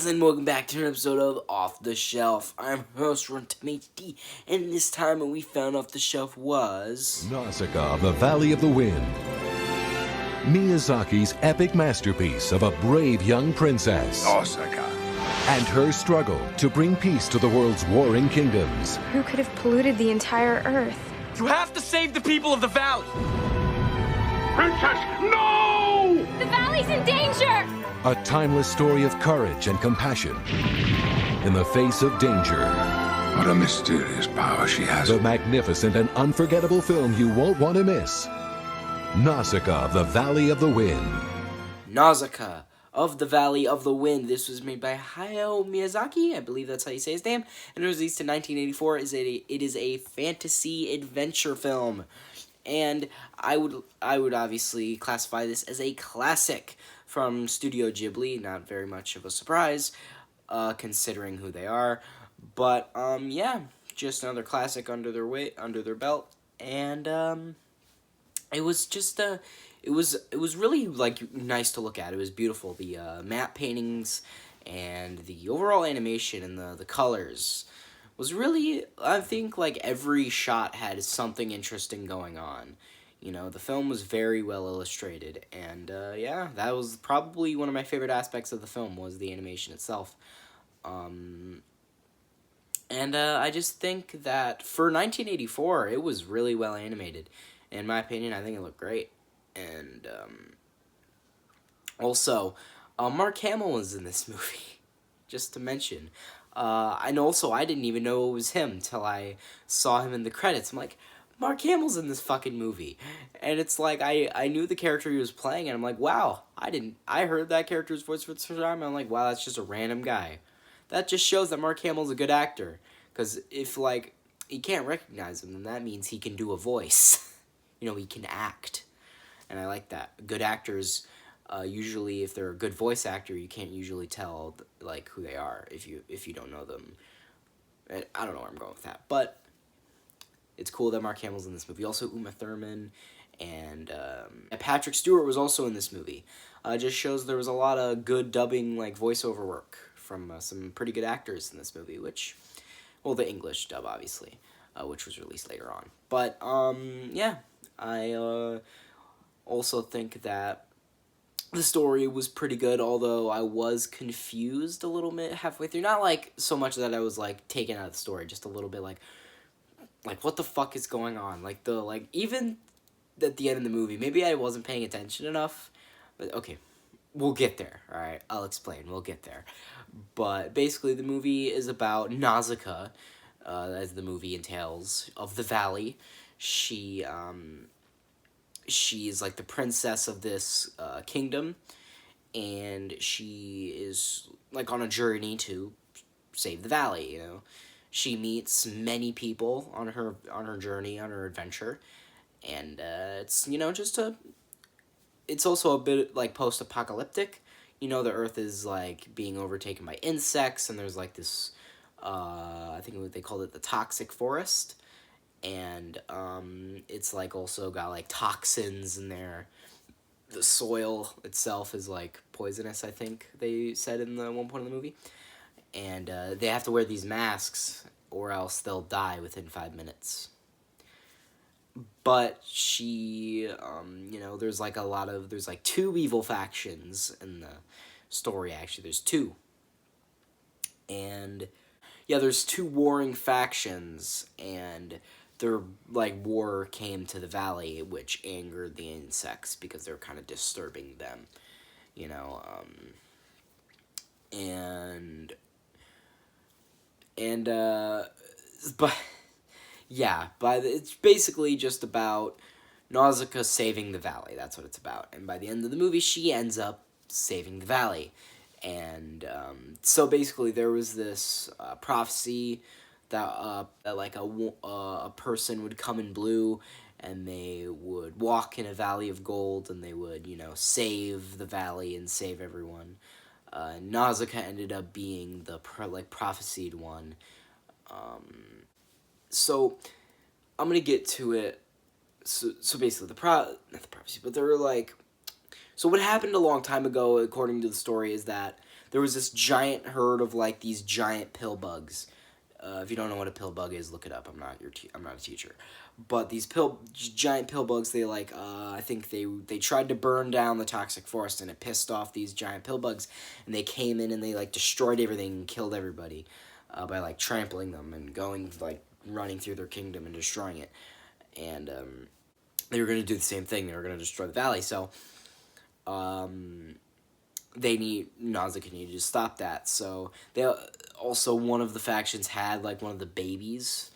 guys, and welcome back to an episode of Off the Shelf. I'm host RunTimHD, and this time what we found off the shelf was... Nausicaä, the Valley of the Wind. Miyazaki's epic masterpiece of a brave young princess. Nausicaä. And her struggle to bring peace to the world's warring kingdoms. Who could have polluted the entire Earth? You have to save the people of the valley! Princess, no! The valley's in danger! A timeless story of courage and compassion in the face of danger. What a mysterious power she has. The magnificent and unforgettable film you won't want to miss. Nausicaä, the Valley of the Wind. Nausicaä of the Valley of the Wind. This was made by Hayao Miyazaki, I believe that's how you say his name, and it was released in 1984. It is a fantasy adventure film, and I would obviously classify this as a classic from Studio Ghibli. Not very much of a surprise, considering who they are, but yeah, just another classic under their belt, and it was just it was really like nice to look at. It was beautiful. The matte paintings and the overall animation and the colors was really, I think, like every shot had something interesting going on. You know, the film was very well illustrated, and yeah, that was probably one of my favorite aspects of the film, was the animation itself. And I just think that for 1984, it was really well animated. In my opinion, I think it looked great. And also, Mark Hamill was in this movie, just to mention. And also, I didn't even know it was him till I saw him in the credits. I'm like, Mark Hamill's in this fucking movie. And it's like, I knew the character he was playing, and I'm like, wow, I heard that character's voice for the first time, and I'm like, wow, that's just a random guy. That just shows that Mark Hamill's a good actor. Because if, like, you can't recognize him, then that means he can do a voice. You know, he can act. And I like that. Good actors, usually, if they're a good voice actor, you can't usually tell, like, who they are if you don't know them. I don't know where I'm going with that, but it's cool that Mark Hamill's in this movie. Also, Uma Thurman and Patrick Stewart was also in this movie. Just shows there was a lot of good dubbing, like, voiceover work from some pretty good actors in this movie, which, well, the English dub, obviously, which was released later on. But, yeah, I also think that the story was pretty good, although I was confused a little bit halfway through. Not, like, so much that I was, like, taken out of the story, just a little bit, like, what the fuck is going on? Like, even at the end of the movie, maybe I wasn't paying attention enough, but okay, we'll get there, alright? I'll explain, we'll get there. But basically, the movie is about Nausicaä, as the movie entails, of the valley. She's like the princess of this kingdom, and she is like on a journey to save the valley, you know. She meets many people on her journey, on her adventure, and it's, you know, it's also a bit like post-apocalyptic. You know, the Earth is like being overtaken by insects, and there's like this, I think they called it the toxic forest, and it's like also got like toxins in there. The soil itself is like poisonous, I think they said in the one point of the movie. And they have to wear these masks, or else they'll die within 5 minutes. But she, you know, there's like two evil factions in the story, actually. There's two. And, yeah, there's two warring factions, and their, like, war came to the valley, which angered the insects, because they were kind of disturbing them, you know, but, yeah, it's basically just about Nausicaä saving the valley. That's what it's about. And by the end of the movie, she ends up saving the valley. And, so basically there was this, prophecy that like a person would come in blue, and they would walk in a valley of gold, and they would, you know, save the valley and save everyone. Nausicaä ended up being the prophesied one. So I'm gonna get to it. So basically, not the prophecy, but there were like So what happened a long time ago, according to the story, is that there was this giant herd of like these giant pill bugs. If you don't know what a pill bug is, look it up. I'm not a teacher, but these giant pill bugs, they like I think they tried to burn down the toxic forest, and it pissed off these giant pill bugs, and they came in and they like destroyed everything and killed everybody by like trampling them and going like running through their kingdom and destroying it, and they were gonna do the same thing. They were gonna destroy the valley, so. Nausicaa needed to stop that. So they also, one of the factions had like one of the babies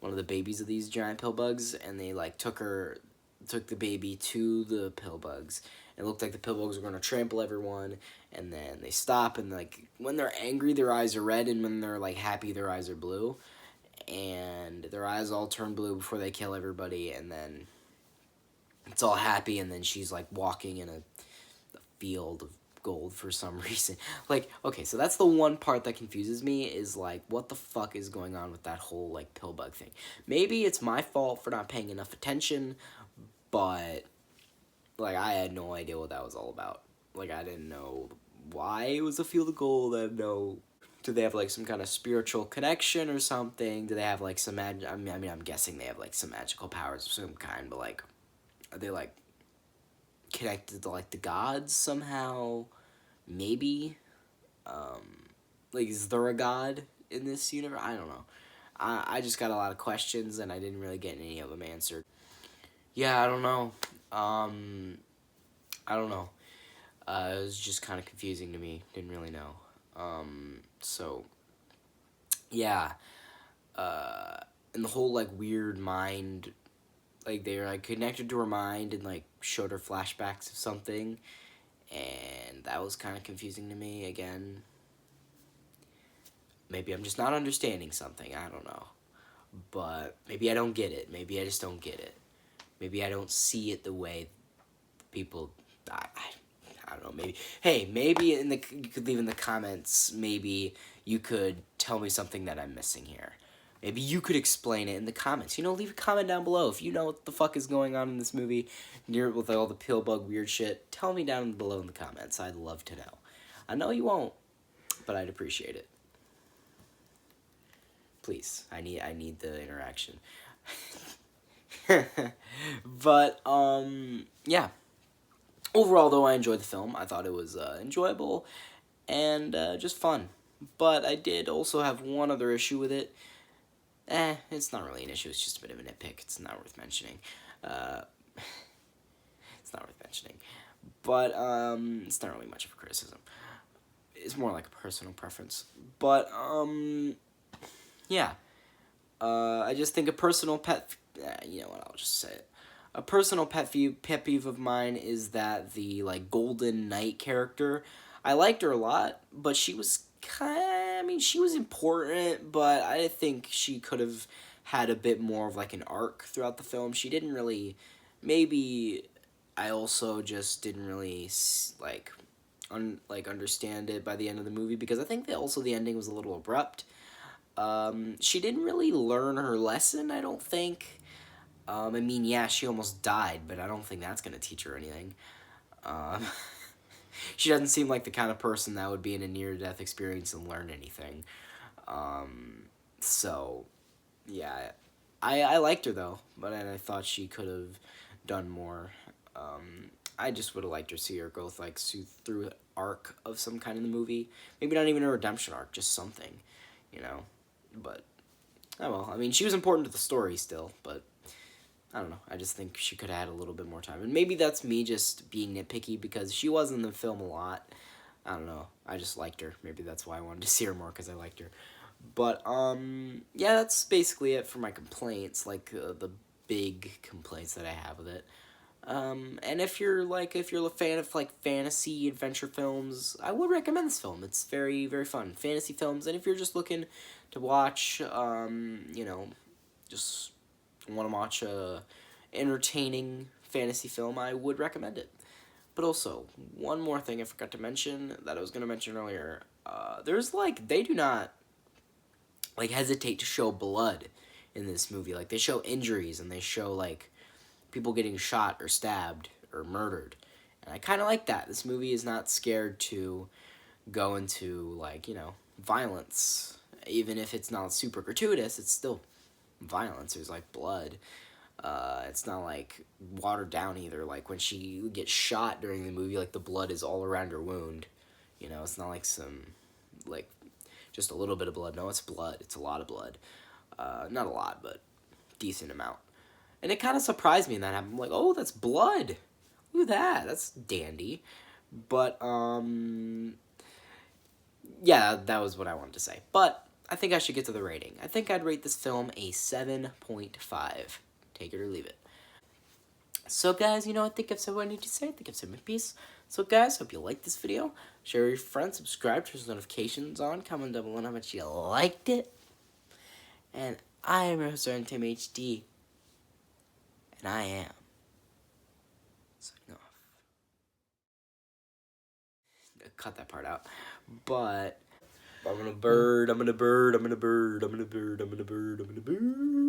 of these giant pill bugs, and they like took the baby to the pill bugs. It looked like the pill bugs were gonna trample everyone, and then they stop, and like when they're angry, their eyes are red, and when they're like happy, their eyes are blue, and their eyes all turn blue before they kill everybody, and then it's all happy, and then she's like walking in a field of gold for some reason. Like, okay, so that's the one part that confuses me, is like, what the fuck is going on with that whole like pill bug thing? Maybe it's my fault for not paying enough attention, but like I had no idea what that was all about. Like, I didn't know why it was a field of gold. I didn't know, do they have like some kind of spiritual connection or something? Do they have like some I mean I'm guessing they have like some magical powers of some kind, but like, are they like connected to like the gods somehow? Maybe. Like, is there a god in this universe? I don't know. I just got a lot of questions, and I didn't really get any of them answered. Yeah, I don't know. I don't know. It was just kind of confusing to me. Didn't really know. So yeah. And the whole like weird mind, like they were like connected to her mind and like showed her flashbacks of something, and that was kind of confusing to me again. Maybe I'm just not understanding something, I don't know. But maybe I don't get it. Maybe I just don't get it. Maybe I don't see it the way people, I don't know, maybe, hey, maybe you could leave in the comments, maybe you could tell me something that I'm missing here. Maybe you could explain it in the comments. You know, leave a comment down below. If you know what the fuck is going on in this movie, near with all the pill bug weird shit, tell me down below in the comments. I'd love to know. I know you won't, but I'd appreciate it. Please, I need the interaction. But, yeah. Overall, though, I enjoyed the film. I thought it was enjoyable and just fun. But I did also have one other issue with it. It's not really an issue. It's just a bit of a nitpick. It's not worth mentioning. It's not worth mentioning. But it's not really much of a criticism. It's more like a personal preference. But, yeah. I just think a personal pet... you know what, I'll just say it. A personal pet peeve of mine is that the, like, Golden Knight character, I liked her a lot, but she was she was important, but I think she could have had a bit more of, like, an arc throughout the film. She didn't really... Maybe I also just didn't really, like, understand it by the end of the movie, because I think that the ending was a little abrupt. She didn't really learn her lesson, I don't think. I mean, yeah, she almost died, but I don't think that's going to teach her anything. She doesn't seem like the kind of person that would be in a near-death experience and learn anything. So, yeah, I liked her, though, but I thought she could have done more. I just would have liked to see her go through an arc of some kind in the movie. Maybe not even a redemption arc, just something, you know. But, oh well, I mean, she was important to the story still, but I don't know. I just think she could have had a little bit more time. And maybe that's me just being nitpicky, because she was in the film a lot. I don't know. I just liked her. Maybe that's why I wanted to see her more, because I liked her. But, yeah, that's basically it for my complaints, like, the big complaints that I have with it. And if you're a fan of, like, fantasy adventure films, I would recommend this film. It's very, very fun. Fantasy films, and if you're just looking to watch, you know, just want to watch a entertaining fantasy film, I would recommend it. But also, one more thing I forgot to mention that I was going to mention earlier. There's, like, they do not, like, hesitate to show blood in this movie. Like, they show injuries, and they show, like, people getting shot or stabbed or murdered. And I kind of like that. This movie is not scared to go into, like, you know, violence. Even if it's not super gratuitous, it's still violence. There's, like, blood. It's not, like, watered down either. Like, when she gets shot during the movie, like, the blood is all around her wound. You know, it's not like some, like, just a little bit of blood. No, it's blood. It's a lot of blood. Not a lot, but decent amount. And it kind of surprised me in that happened. I'm like, oh, that's blood. Look at that. That's dandy. But, yeah, that was what I wanted to say. But I think I should get to the rating. I think I'd rate this film a 7.5. Take it or leave it. So, guys, you know, I think I've said what I need to say. I think I've said my piece. So, guys, hope you liked this video. Share with your friends. Subscribe. Turn those notifications on. Comment down below how much you liked it. And I am your host, Tim HD. And I am signing off. Cut that part out. But I'm gonna bird, I'm gonna bird, I'm gonna bird, I'm gonna bird, I'm gonna bird, I'm gonna bird.